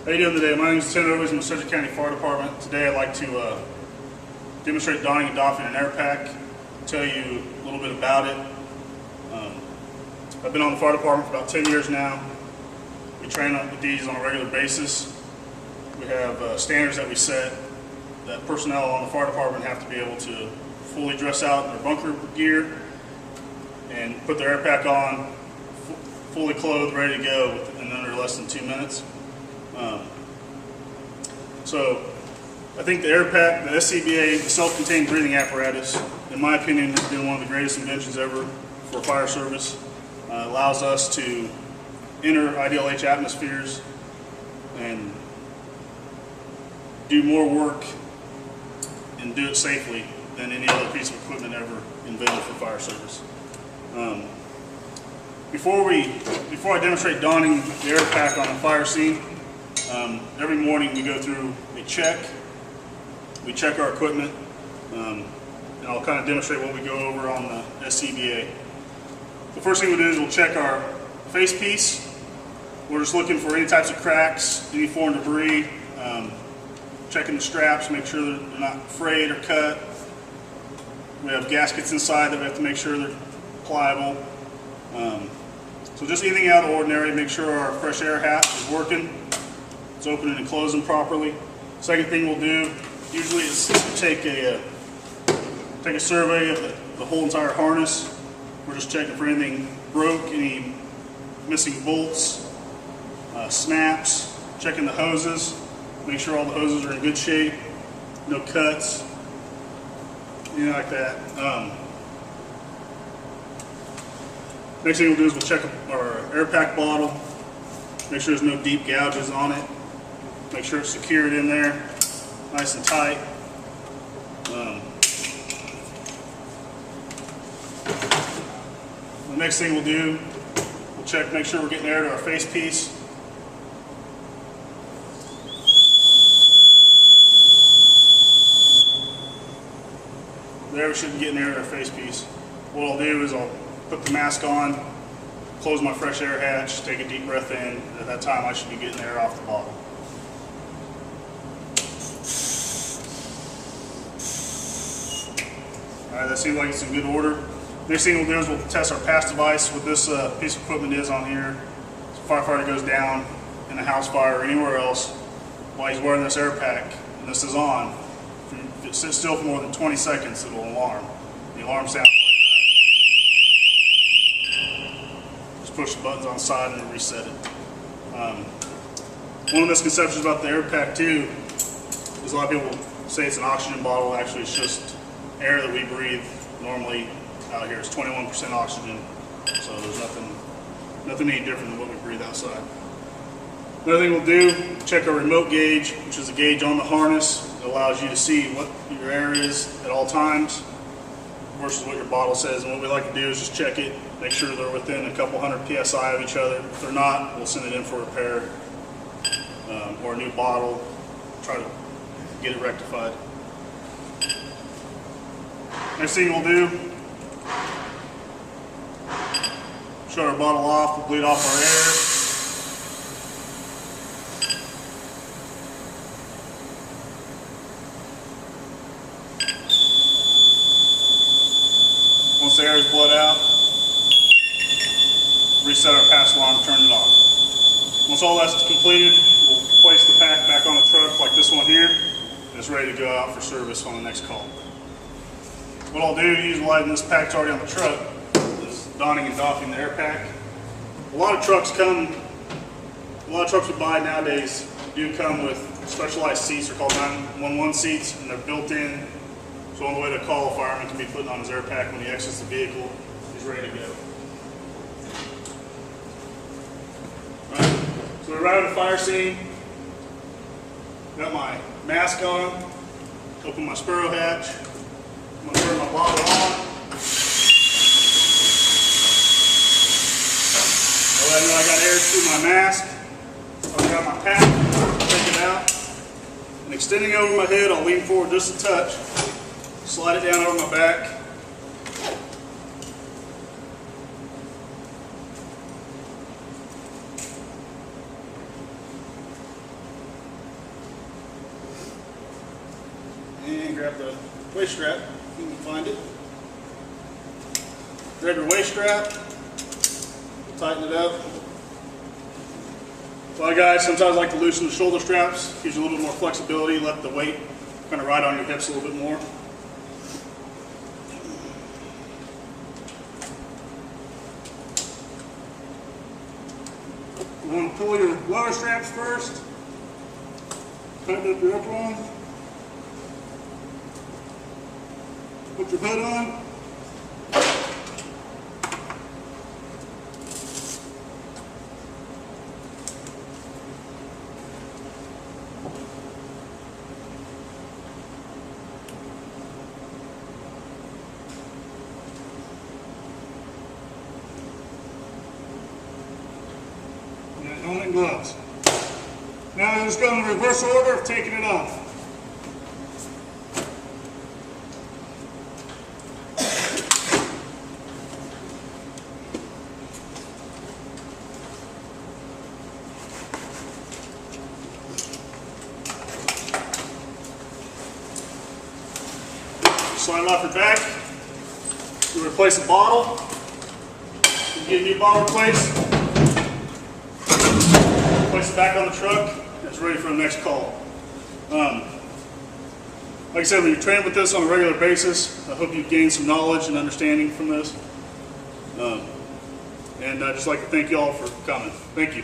How you doing today? My name is Lieutenant Owens from the Sedgwick County Fire Department. Today I'd like to demonstrate donning and doffing an air pack, tell you a little bit about it. I've been on the fire department for about 10 years now. We train with these on a regular basis. We have standards that we set that personnel on the fire department have to be able to fully dress out in their bunker gear and put their air pack on, fully clothed, ready to go in under less than 2 minutes. So I think the air pack, the SCBA, the self-contained breathing apparatus, in my opinion, has been one of the greatest inventions ever for fire service. Allows us to enter ideal H atmospheres and do more work and do it safely than any other piece of equipment ever invented for fire service. Before I demonstrate donning the air pack on a fire scene, every morning we go through a check. We check our equipment, and I'll kind of demonstrate what we go over on the SCBA. The first thing we do is we'll check our face piece. We're just looking for any types of cracks, any foreign debris, checking the straps, make sure they're not frayed or cut. We have gaskets inside that we have to make sure they're pliable. So just anything out of the ordinary, make sure our fresh air hatch is working. It's opening and closing properly. Second thing we'll do usually is take a survey of the whole entire harness. We're just checking for anything broke, any missing bolts, snaps, checking the hoses, make sure all the hoses are in good shape, no cuts, anything like that. Next thing we'll do is we'll check our air pack bottle, make sure there's no deep gouges on it, make sure it's secured in there, nice and tight. The next thing we'll do, we'll check, make sure we're getting air to our face piece. There, we should be getting air to our face piece. What I'll do is I'll put the mask on, close my fresh air hatch, take a deep breath in. At that time I should be getting air off the bottle. Alright, that seems like it's in good order. Next thing we'll do is we'll test our pass device. What this piece of equipment is on here. If a firefighter goes down in a house fire or anywhere else while he's wearing this air pack and this is on, if it sits still for more than 20 seconds, it'll alarm. The alarm sounds like that. Just push the buttons on the side and reset it. One of the misconceptions about the air pack too is a lot of people say it's an oxygen bottle. Actually, it's just air that we breathe normally out here. It's 21% oxygen, so there's nothing any different than what we breathe outside. Another thing we'll do, check our remote gauge, which is a gauge on the harness. It allows you to see what your air is at all times versus what your bottle says. And what we like to do is just check it, make sure they're within a couple hundred PSI of each other. If they're not, we'll send it in for repair or a new bottle, try to get it rectified. Next thing we'll do, shut our bottle off, we'll bleed off our air. Once the air is bled out, reset our pass alarm and turn it off. Once all that's completed, we'll place the pack back on the truck like this one here, and it's ready to go out for service on the next call. What I'll do, usually this pack's already on the truck, is donning and doffing the air pack. A lot of trucks we buy nowadays do come with specialized seats. They're called 911 seats, and they're built in. So on the way to call, a fireman can be putting on his air pack when he exits the vehicle. He's ready to go. Right. So we arrive at the fire scene. Got my mask on. Open my sparrow hatch. I'm going to turn my bottle on. I know I got air through my mask. I've got my pack. Take it out. And extending over my head, I'll lean forward just a touch. Slide it down over my back. grab the waist strap. You can find it. Grab your waist strap. Tighten it up. A lot of guys sometimes like to loosen the shoulder straps. Gives you a little bit more flexibility. Let the weight kind of ride on your hips a little bit more. You want to pull your lower straps first. Tighten up your upper one. Put your hood on. And helmet and gloves. Now I'm just going in reverse order of taking it off. Slide it off your back. You replace a bottle. You get a new bottle replaced. Place it back on the truck. It's ready for the next call. Like I said, when you train with this on a regular basis, I hope you've gained some knowledge and understanding from this. And I'd just like to thank you all for coming. Thank you.